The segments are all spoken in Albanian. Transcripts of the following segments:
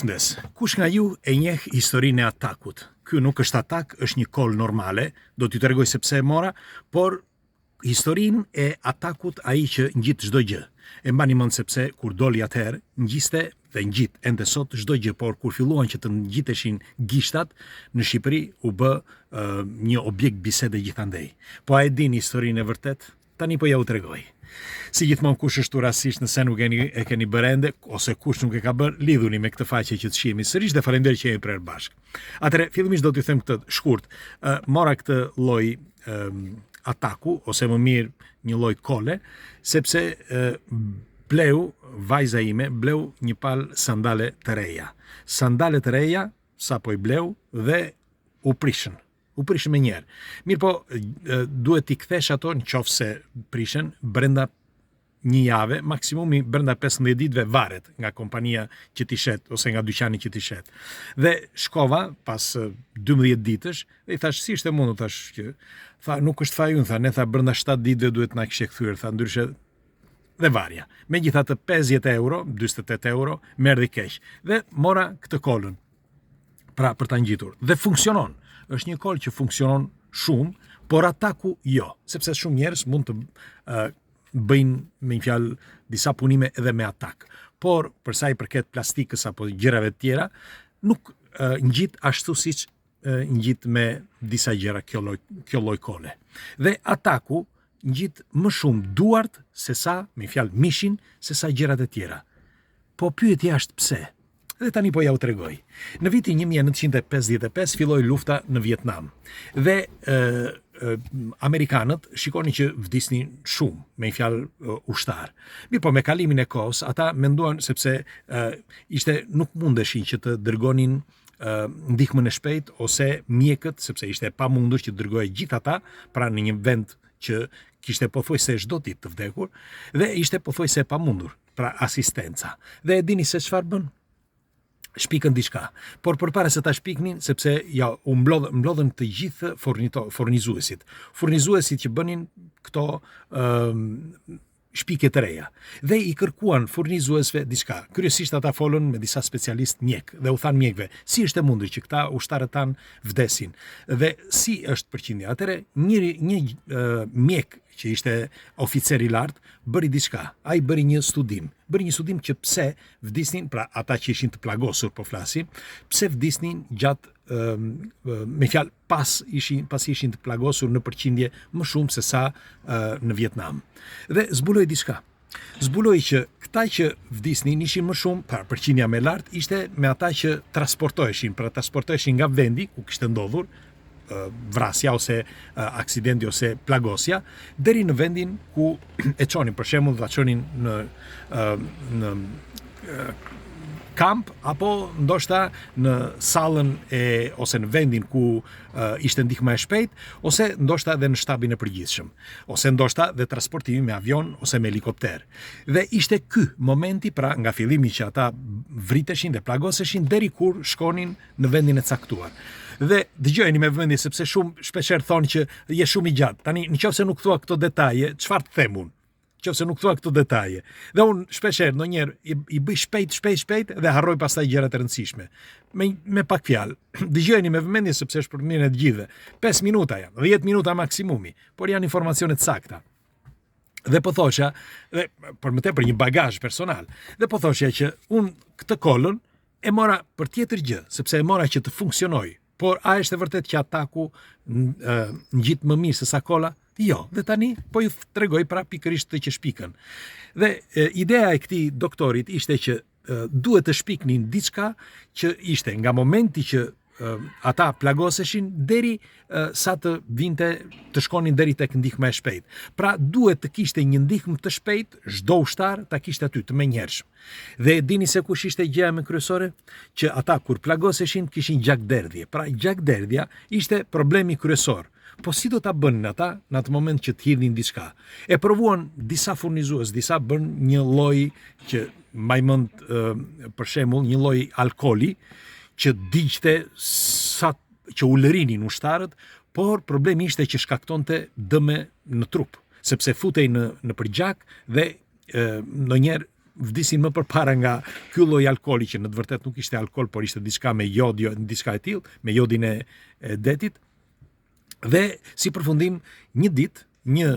Përshëndes, kush nga ju e njeh historinë e atakut? Ky nuk është atak, është një kol normale, do t'ju tregoj se pse e mora, por historinë e atakut ai që ngjit çdo gjë. E mbani mend sepse kur doli atëherë, ngjiste dhe ngjit ende sot çdo gjë, por kur filluan që të ngjiteshin gishtat në Shqipëri u bë një objekt bisede gjithandej. Po a e dini historinë e vërtet? Tani po ja u tregoj. Si gjithmonë, kush është rastisht nëse nuk e keni bërë ende, ose kush nuk e ka bërë, lidhuni me këtë faqe që të shihemi sërish dhe faleminderit që jemi prerë bashkë. Atëherë, fillimisht do t'ju them këtë shkurt. Mora këtë lloj ataku, ose më mirë një lloj kole, sepse bleu, vajza ime, bleu një palë sandale të reja. Sandale të reja, sa po i bleu, dhe u prishën. U prishën me njerë. Mirë po, duhet t'i kthesh ato në qoftë se prishën brenda një jave, maksimumi brenda 15 ditëve varet nga kompania që t'i shet, ose nga dyqani që t'i shet. Dhe shkova pas 12 ditësh, dhe i thash, si ishte mundu, thash që, tha, nuk është faji unë, tha, ne tha, brenda 7 ditëve duhet na kishe kthyer, tha, ndryshe dhe varja. Megjithatë 50 euro, 48 euro, merr dhe keq. Dhe mora këtë kolën, pra për ta ngjitur. Dhe funksionon. Është një kol që funksionon shumë, por ataku jo, sepse shumë njerëz mund të bëjnë me një fjalë disa punime edhe me atak. Por për sa i përket plastikës apo gjërave të tjera, nuk ngjit ashtu siç ngjit me disa gjëra kjo lloj kole. Dhe ataku ngjit më shumë duart se sa, me fjalë mishin, se sa gjërat e tjera. Po pyetja është pse? Dhe tani po ja u tregoj. Në vitin 1955 filloi lufta në Vietnam. Dhe amerikanët shikonin që vdisnin shumë, me një fjalë ushtar. Mirë po me kalimin e kohës, ata menduan sepse nuk mundeshin që të dërgonin ndihmën e shpejt ose mjekët, sepse ishte pamundur që të dërgohej gjithë ata, pra në një vend që kishte pothuajse çdo ditë të vdekur, dhe ishte pothuajse pamundur, pra asistenca. Dhe e dini se çfarë bën? Shpikën diçka. Por përpara se ta shpiknin, sepse ja u mblodhen të gjithë furnizuesit. Furnizuesit që bënin këto shpike të reja. Dhe i kërkuan furnizuesve diçka. Kryesisht ata folën me disa specialist mjek dhe u than mjekve, si është e mundur që këta ushtarët tan vdesin dhe si është përqindja. Atëre një mjek që ishte oficer i lartë, bëri diçka. Ai bëri një studim. Bëri një studim që pse vdisnin, pra ata që ishin të plagosur po flasim, pse vdisnin gjatë me fjalë pas ishin të plagosur në përqindje më shumë se sa në Vietnam. Dhe zbuloi diçka. Zbuloi që këta që vdisnin ishin më shumë, pra përqindja më lart ishte me ata që transportoheshin nga vendi ku kishte ndodhur vrasja ose aksidenti ose plagosja deri në vendin ku e çonin, për shembull, ta çonin në kamp apo ndoshta në sallën ose në vendin ku ishte ndihma e shpejt, ose ndoshta edhe në shtabin e përgjithshëm, ose ndoshta dhe transportimi me avion ose me helikopter. Dhe ishte ky momenti, pra nga fillimi që ata vriteshin dhe plagoseshin deri kur shkonin në vendin e caktuar. Dhe dëgjojeni me vëmendje sepse shumë shpeshherë thonë që je shumë i gjatë. Tani nëse nuk thua këto detaje, çfarë të them unë? Nëse nuk thua këto detaje. Dhe unë shpeshherë ndonjëherë i bëj shpejt dhe harroj pastaj gjërat e rëndësishme. Me pak fjalë. Dëgjojeni me vëmendje sepse është për mirën e të gjithëve. 5 minuta janë, 10 minuta maksimumi, por janë informacione të sakta. Dhe po thosha, dhe për më tepër një bagazh personal. Dhe po thosha që unë këtë kolën e mora për tjetër gjë, sepse e mora që të funksionojë. Por a është e vërtet që ataku ngjit më mirë se sa kola? Jo, dhe tani po ju tregoj pra pikërisht të që shpikën. Dhe ideja e këtij doktorit ishte që duhet të shpiknin diçka që ishte nga momenti që ata plagoseshin deri sa të vinte të shkonin deri tek ndihma e shpejt. Pra duhet të kishte një ndihmë të shpejt, çdo ushtar ta kishte aty të menjëhershëm. Dhe dini se kush ishte gjëja më kryesore? Që ata kur plagoseshin kishin gjakderdhje. Pra gjakderdhja ishte problemi kryesor. Po si do ta bënin ata në atë moment që të hidhin diçka? E provuan disa furnizues, disa bën një lloj që mbaj mend për shembull një lloj alkooli që digjte sa që u lërinin ushtarët, por problemi ishte që shkaktonte dëme në trup, sepse futej në përgjak dhe ndonjëherë vdisin më përpara nga ky lloj alkooli që në të vërtetë nuk ishte alkool, por ishte diçka me jod, diçka e tillë, me jodin e detit. Dhe si përfundim, një ditë një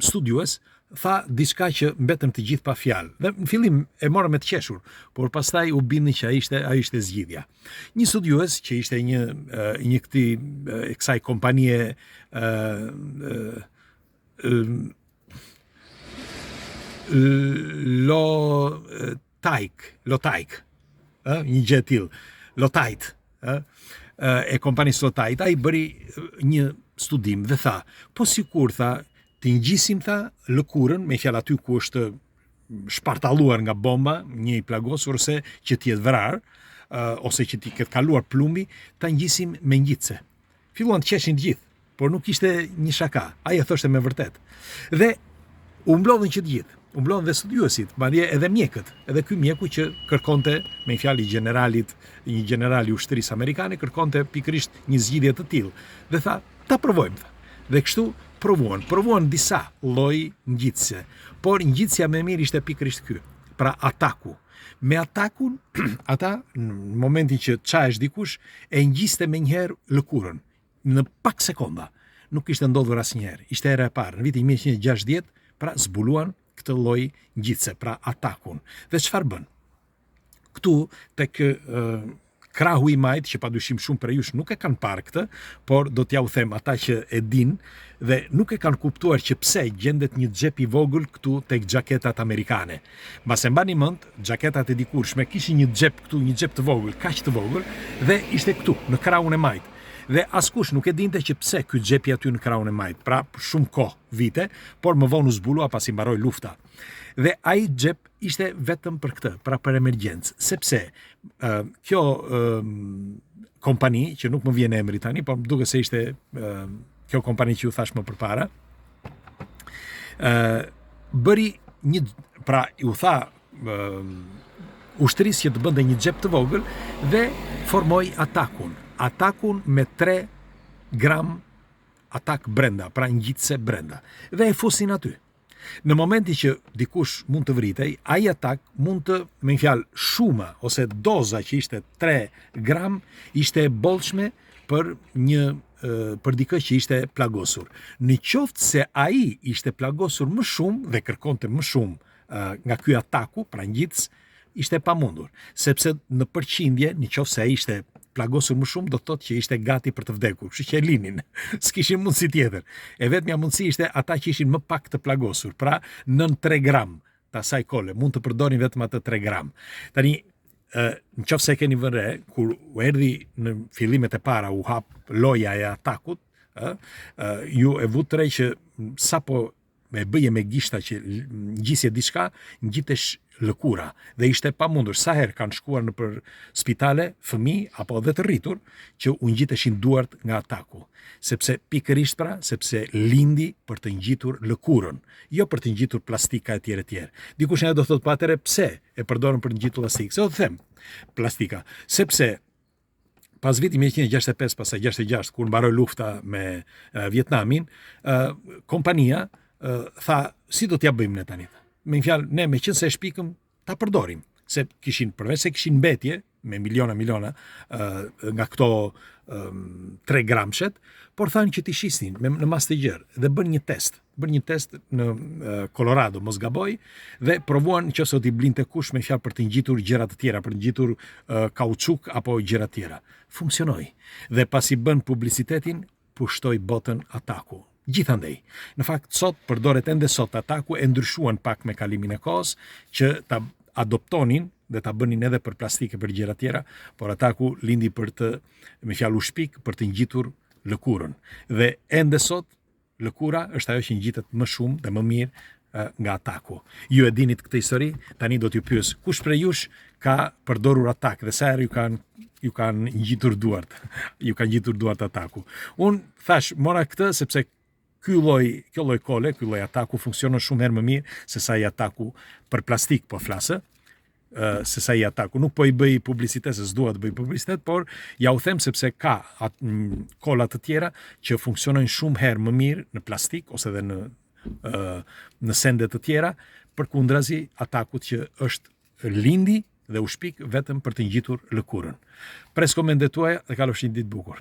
studiues tha diçka që mbetëm të gjithë pa fjalë. Dhe në fillim e morëm me të qeshur, por pastaj u bindi që ai ishte zgjidhja. Një studiues që ishte një kësaj kompanie Lotajk, një gjë e tillë, Lotajt, e kompanisë Lotajt, ai bëri një studim dhe tha, po sikur tha të ngjisim tha lëkurën, me fjalë aty ku është shpartalluar nga bomba, një i plagosur ose që të jetë vrarë, ose që t'i ketë kaluar plumbi, ta ngjisim me ngjitse. Filluan të qeshin të gjithë, por nuk ishte një shaka. Ai e thoshte me vërtet. Dhe u mblodhën që të gjithë. U mblodhën dhe studiuesit, madje edhe mjekët, edhe ky mjeku që kërkonte, me fjalë një general i ushtrisë amerikane, kërkonte pikërisht një zgjidhje të tillë. Dhe tha, ta provojmë tha. Dhe kështu provuan disa lloj ngjitse, por ngjitsja më e mirë ishte pikërisht ky, pra ataku. Me atakun, ata në momentin që çahesh dikush e ngjiste menjëherë lëkurën në pak sekonda. Nuk ishte ndodhur asnjëherë. Ishte hera e parë. Në vitin 1960, pra zbuluan këtë lloj ngjitse, pra atakun. Dhe çfarë bën? Këtu tek krahu i majt, që padyshim shumë prej jush nuk e kanë parë këtë, por do t'ja u them ata që e din dhe nuk e kanë kuptuar që pse gjendet një xhep i vogël këtu tek xhaketat amerikane. Mbas e mbani mend, xhaketat e dikurshme kishin një xhep këtu, një xhep të vogël, kaq të vogël, dhe ishte këtu në krahun e majt. Dhe askush nuk e dinte që pse ky xhepi aty në krahun e majt, pra për shumë kohë, vite, por më vonë u zbulua pasi mbaroi lufta. Dhe ai xhep ishte vetëm për këtë, pra për emergjencë, sepse kjo kompani, që nuk më vjen emri tani, por më duket se ishte kjo kompani që ju thash më përpara, bëri një, pra u tha ushtrisë që të bënte një xhep të vogël dhe formoi atakun me 3 gram atak brenda, pra ngjitse brenda. Dhe e fusin aty. Në momentin që dikush mund të vritej, ai atak mund të, me fjalë, shuma ose doza që ishte 3 gram ishte e bollshme për dikë që ishte plagosur. Në qoftë se ai ishte plagosur më shumë dhe kërkonte më shumë nga ky ataku, pra ngjitës, ishte pamundur, sepse në përqindje, në qoftë se ai ishte plagosur më shumë, do të thotë që ishte gati për të vdekur, kështu që e linin, s'kishin mundësi tjetër. E vetmja mundësi ishte ata që ishin më pak të plagosur, pra nën 3 gram të asaj kole, mund të përdorin vetëm atë 3 gram. Tani, në qoftë se keni vënë re, kur u erdhi në fillimet e para, u hap loja e atakut, ju e vut re që sapo me bëje me gishta që ngjisje diçka, ngjitesh lëkura dhe ishte pamundur. Sa herë kanë shkuar në për spitale fëmijë apo edhe të rritur që u ngjiteshin duart nga ataku, sepse pikërisht pra, sepse lindi për të ngjitur lëkurën, jo për të ngjitur plastika etj etj. Dikush do thotë pa atëre pse e përdorën për të ngjitur plastik? Se do të them plastika, sepse pas vitit 1965, pasaj 66, kur mbaroi lufta me Vietnamin, kompania tha, si do t'ja bëjmë ne tani? Me një fjalë, ne me qenë se e shpikëm, ta përdorim. Se kishin, përveç se kishin mbetje, me miliona nga këto 3 gramshet, por thanë që t'i shisnin në mas të gjerë dhe bën një test në Colorado, mos gaboj, dhe provuan që sot i blinte kush me fjalë për të ngjitur gjëra të tjera, për të ngjitur kauçuk apo gjëra të tjera. Funksionoi. Dhe pasi bën publicitetin, pushtoi botën ataku. Gjithandej. Në fakt, sot përdoret ende sot ataku, e ndryshuan pak me kalimin e kohës, që ta adoptonin dhe ta bënin edhe për plastike, për gjëra tjera, por ataku lindi për të, me fjalë u shpik, për të ngjitur lëkurën. Dhe ende sot, lëkura është ajo që ngjitet më shumë dhe më mirë nga ataku. Ju e dinit këtë histori, tani do t'ju pyes, kush prej jush ka përdorur atak dhe sa herë ju kanë ngjitur duart, ju kanë ngjitur duart ataku. Unë thash, mora këtë sepse kjo lloj kole, ky lloj ataku funksionon shumë herë më mirë se sa i ataku për plastik po flasë, se sa i ataku. Nuk po i bëj publicitet, se s'dua të bëj publicitet, por ja u them sepse ka kola të tjera që funksionojnë shumë herë më mirë në plastik ose edhe në në sende të tjera, përkundrazi atakut që është lindi dhe u shpik vetëm për të ngjitur lëkurën. Pres komendet tuaja dhe kalofshi një ditë bukur.